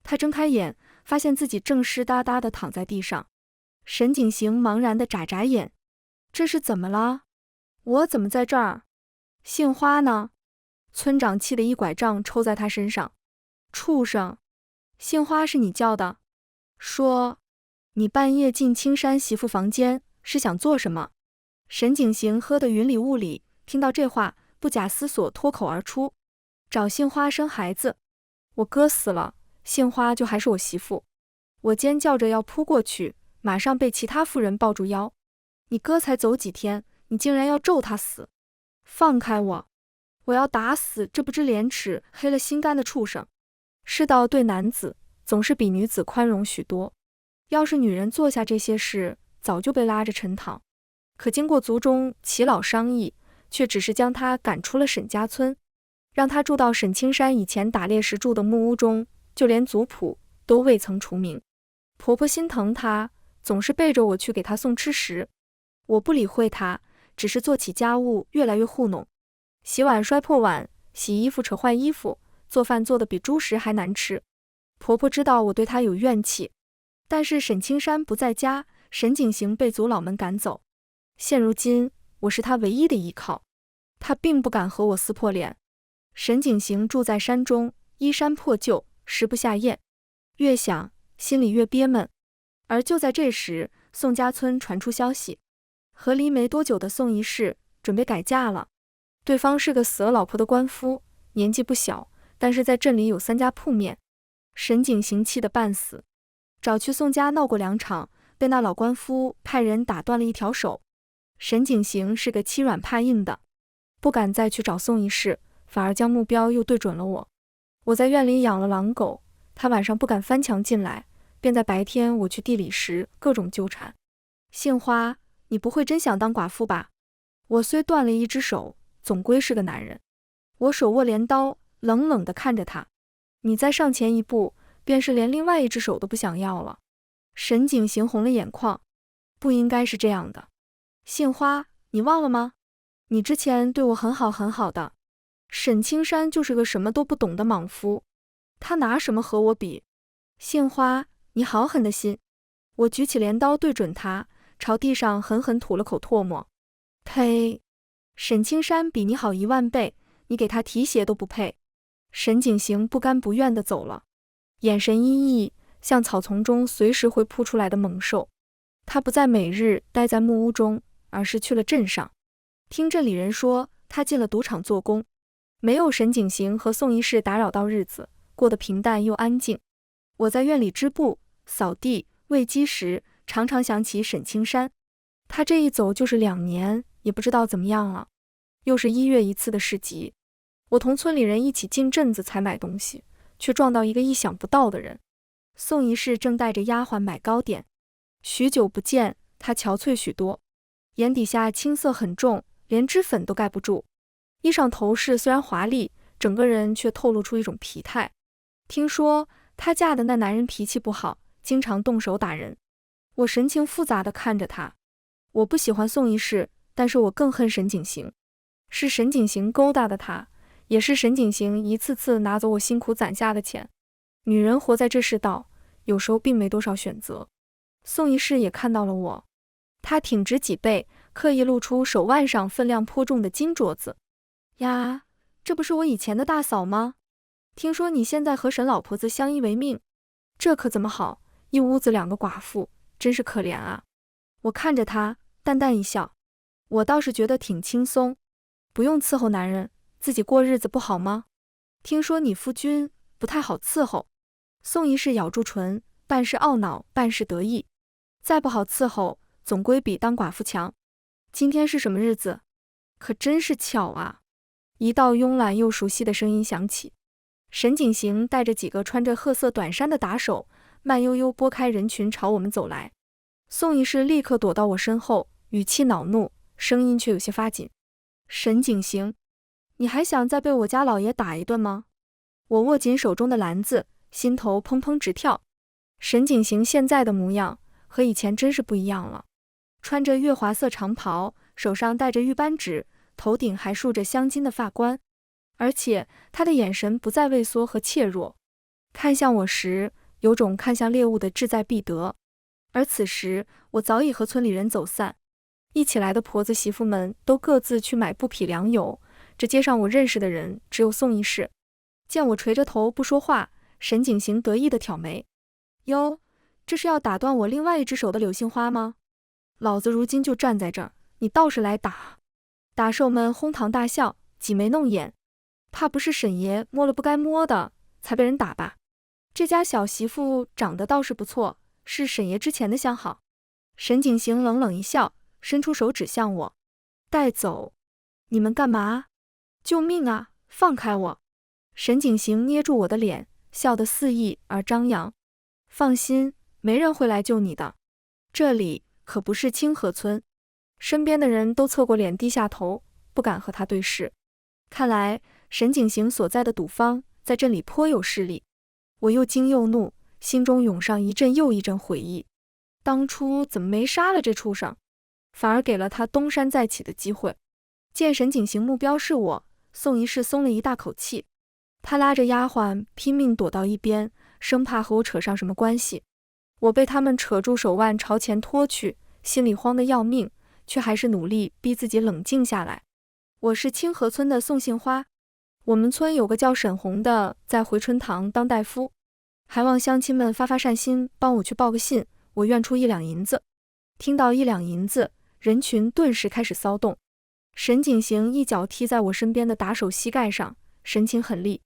他睁开眼，发现自己正湿哒哒地躺在地上。沈景行茫然地眨眨眼，这是怎么了？我怎么在这儿？杏花呢？村长气得一拐杖抽在他身上。畜生！杏花是你叫的？说，你半夜进青山媳妇房间是想做什么？沈景行喝得云里雾里，听到这话不假思索脱口而出，找杏花生孩子。我哥死了，杏花就还是我媳妇。我尖叫着要扑过去，马上被其他妇人抱住腰。你哥才走几天，你竟然要咒他死？放开我！我要打死这不知廉耻黑了心肝的畜生！世道对男子总是比女子宽容许多，要是女人做下这些事，早就被拉着沉塘。可经过族中耆老商议，却只是将她赶出了沈家村，让她住到沈青山以前打猎时住的木屋中，就连族谱都未曾除名。婆婆心疼她，总是背着我去给她送吃食。我不理会她，只是做起家务越来越糊弄，洗碗摔破碗，洗衣服扯坏衣服，做饭做得比猪食还难吃。婆婆知道我对她有怨气，但是沈青山不在家，沈景行被族老们赶走，现如今我是她唯一的依靠，她并不敢和我撕破脸。沈景行住在山中，衣衫破旧，食不下咽，越想心里越憋闷。而就在这时，宋家村传出消息，和离没多久的宋一世准备改嫁了。对方是个死了老婆的官夫，年纪不小，但是在镇里有3家铺面。沈景行气得半死，找去宋家闹过2场，被那老官夫派人打断了一条手。沈景行是个欺软怕硬的，不敢再去找宋一世，反而将目标又对准了我。我在院里养了狼狗，他晚上不敢翻墙进来，便在白天我去地里时各种纠缠。杏花，你不会真想当寡妇吧？我虽断了一只手，总归是个男人。我手握镰刀，冷冷地看着他。你再上前一步，便是连另外一只手都不想要了。沈景行红了眼眶，不应该是这样的。杏花，你忘了吗？你之前对我很好很好的。沈青山就是个什么都不懂的莽夫，他拿什么和我比？杏花，你好狠的心！我举起镰刀对准他，朝地上狠狠吐了口唾沫。呸！沈青山比你好10000倍，你给他提鞋都不配。沈景行不甘不愿地走了，眼神阴翳，像草丛中随时会扑出来的猛兽。他不再每日待在木屋中，而是去了镇上。听镇里人说，他进了赌场做工，没有沈景行和宋一世打扰到日子，过得平淡又安静。我在院里织布、扫地、喂鸡时，常常想起沈青山。他这一走就是2年，也不知道怎么样了。又是1月一次的市集，我同村里人一起进镇子采买东西，却撞到一个意想不到的人。宋一世正带着丫鬟买糕点，许久不见，他憔悴许多，眼底下青色很重，连脂粉都盖不住。衣裳头饰虽然华丽，整个人却透露出一种疲态。听说她嫁的那男人脾气不好，经常动手打人。我神情复杂地看着他，我不喜欢宋一世，但是我更恨沈景行。是沈景行勾搭的他，也是沈景行一次次拿走我辛苦攒下的钱。女人活在这世道，有时候并没多少选择。宋一世也看到了我，他挺直脊背，刻意露出手腕上分量颇重的金镯子。呀，这不是我以前的大嫂吗？听说你现在和沈老婆子相依为命，这可怎么好？一屋子2个寡妇，真是可怜啊。我看着他，淡淡一笑，我倒是觉得挺轻松，不用伺候男人，自己过日子不好吗？听说你夫君不太好伺候。宋一世咬住唇，半是懊恼，半是得意。再不好伺候，总归比当寡妇强。今天是什么日子？可真是巧啊！一道慵懒又熟悉的声音响起，沈景行带着几个穿着褐色短衫的打手，慢悠悠拨开人群朝我们走来。宋一世立刻躲到我身后，语气恼怒，声音却有些发紧。沈景行，你还想再被我家老爷打一顿吗？我握紧手中的篮子，心头砰砰直跳。沈景行现在的模样和以前真是不一样了，穿着月华色长袍，手上戴着玉扳指，头顶还竖着镶金的发冠，而且他的眼神不再畏缩和怯弱，看向我时有种看向猎物的志在必得。而此时我早已和村里人走散，一起来的婆子媳妇们都各自去买布匹粮油，这街上我认识的人只有宋一世。见我垂着头不说话，沈景行得意地挑眉，哟，这是要打断我另外一只手的柳杏花吗？老子如今就站在这儿，你倒是来打。打手们哄堂大笑，挤眉弄眼，怕不是沈爷摸了不该摸的，才被人打吧？这家小媳妇长得倒是不错，是沈爷之前的相好。沈景行冷冷一笑，伸出手指向我，带走。你们干嘛？救命啊，放开我！沈景行捏住我的脸，笑得肆意而张扬。放心，没人会来救你的，这里可不是清河村。身边的人都侧过脸低下头，不敢和他对视。看来沈景行所在的赌坊在镇里颇有势力。我又惊又怒，心中涌上一阵又一阵悔意。当初怎么没杀了这畜生，反而给了他东山再起的机会。见沈景行目标是我，宋一世松了一大口气。他拉着丫鬟拼命躲到一边，生怕和我扯上什么关系。我被他们扯住手腕朝前拖去，心里慌得要命，却还是努力逼自己冷静下来。我是清河村的宋杏花，我们村有个叫沈红的在回春堂当大夫，还望乡亲们发发善心，帮我去报个信，我愿出1两银子。听到1两银子，人群顿时开始骚动。沈景行一脚踢在我身边的打手膝盖上，神情狠厉，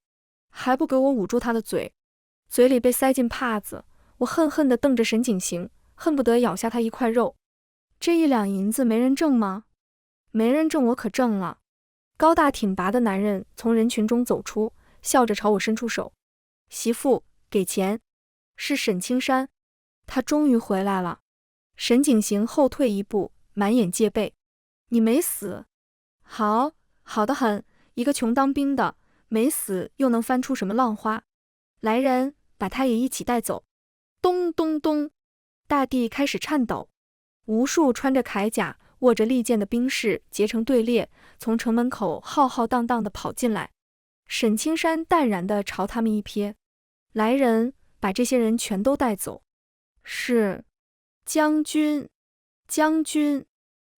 还不给我捂住他的嘴，嘴里被塞进帕子。我恨恨地瞪着沈景行，恨不得咬下他一块肉。这1两银子没人挣吗？没人挣，我可挣了。高大挺拔的男人从人群中走出，笑着朝我伸出手。媳妇，给钱。是沈青山，他终于回来了。沈景行后退一步，满眼戒备。你没死？好，好得很，一个穷当兵的，没死又能翻出什么浪花？来人，把他也一起带走。咚咚咚，大地开始颤抖，无数穿着铠甲、握着利剑的兵士结成队列，从城门口浩浩荡荡地跑进来。沈青山淡然地朝他们一瞥，来人，把这些人全都带走。是，将军，将军。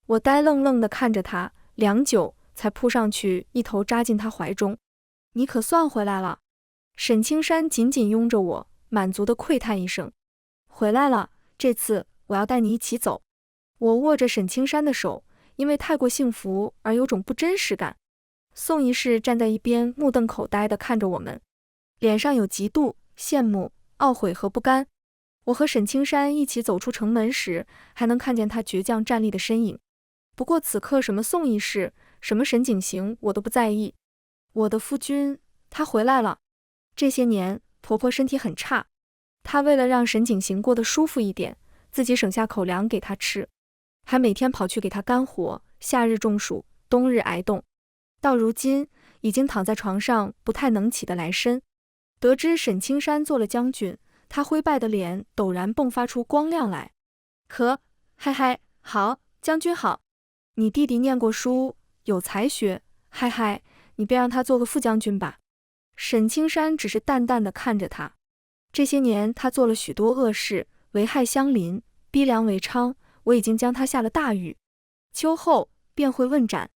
我呆愣愣地看着他，良久才扑上去，一头扎进他怀中。你可算回来了。沈青山紧紧拥着我，满足地喟叹一声。回来了，这次我要带你一起走。我握着沈青山的手，因为太过幸福而有种不真实感。宋一世站在一边，目瞪口呆地看着我们，脸上有嫉妒、羡慕、懊悔和不甘。我和沈青山一起走出城门时，还能看见他倔强站立的身影。不过此刻什么宋一世，什么沈景行，我都不在意。我的夫君，他回来了。这些年，婆婆身体很差，她为了让沈景行过得舒服一点，自己省下口粮给他吃，还每天跑去给他干活，夏日中暑，冬日挨冻。到如今，已经躺在床上不太能起得来身。得知沈青山做了将军，他灰败的脸陡然迸发出光亮来。嗨嗨，好，将军好。你弟弟念过书，有才学，嗨嗨，你便让他做个副将军吧。沈青山只是淡淡地看着他。这些年他做了许多恶事，危害乡邻，逼良为娼，我已经将他下了大狱，秋后便会问斩。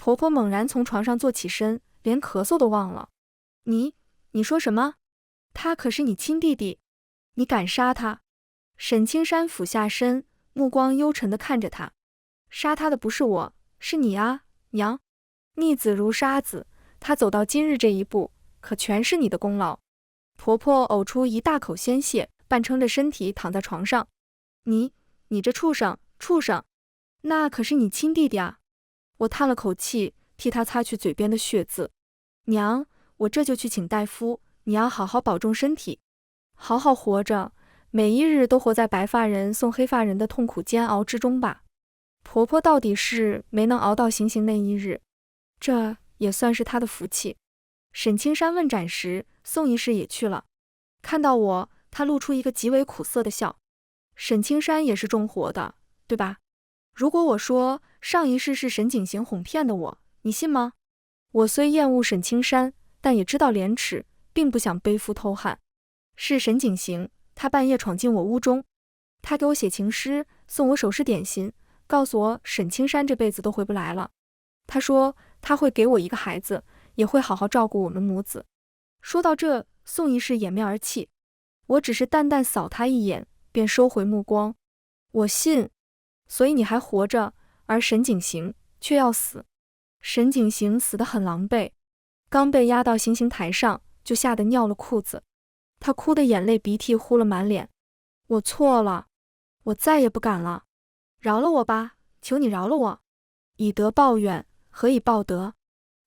婆婆猛然从床上坐起身，连咳嗽都忘了。你说什么？他可是你亲弟弟，你敢杀他？沈青山俯下身，目光幽沉地看着他。杀他的不是我，是你啊，娘。逆子如杀子，他走到今日这一步，可全是你的功劳。婆婆呕出一大口鲜血，半撑着身体躺在床上。你这畜生，那可是你亲弟弟啊！我叹了口气，替他擦去嘴边的血渍。娘，我这就去请大夫，你要好好保重身体，好好活着，每一日都活在白发人送黑发人的痛苦煎熬之中吧。婆婆到底是没能熬到行刑那一日，这也算是她的福气。沈青山问斩时，宋一世也去了。看到我，他露出一个极为苦涩的笑。沈青山也是重活的，对吧？如果我说上一世是沈景行哄骗的我，你信吗？我虽厌恶沈青山，但也知道廉耻，并不想背负偷汉。是沈景行，他半夜闯进我屋中，他给我写情诗，送我首饰点心，告诉我沈青山这辈子都回不来了。他说他会给我一个孩子，也会好好照顾我们母子。说到这，宋一世掩面而泣。我只是淡淡扫他一眼，便收回目光。我信，所以你还活着，而沈景行却要死。沈景行死得很狼狈，刚被押到行刑台上，就吓得尿了裤子。他哭得眼泪鼻涕呼了满脸。我错了，我再也不敢了，饶了我吧，求你饶了我。以德报怨，何以报德？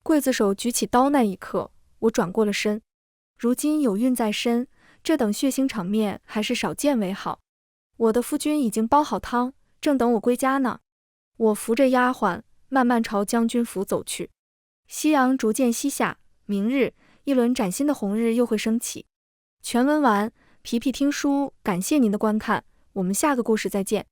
刽子手举起刀那一刻，我转过了身。如今有孕在身，这等血腥场面还是少见为好。我的夫君已经煲好汤，正等我归家呢。我扶着丫鬟，慢慢朝将军府走去。夕阳逐渐西下，明日一轮崭新的红日又会升起。全文完，皮皮听书，感谢您的观看，我们下个故事再见。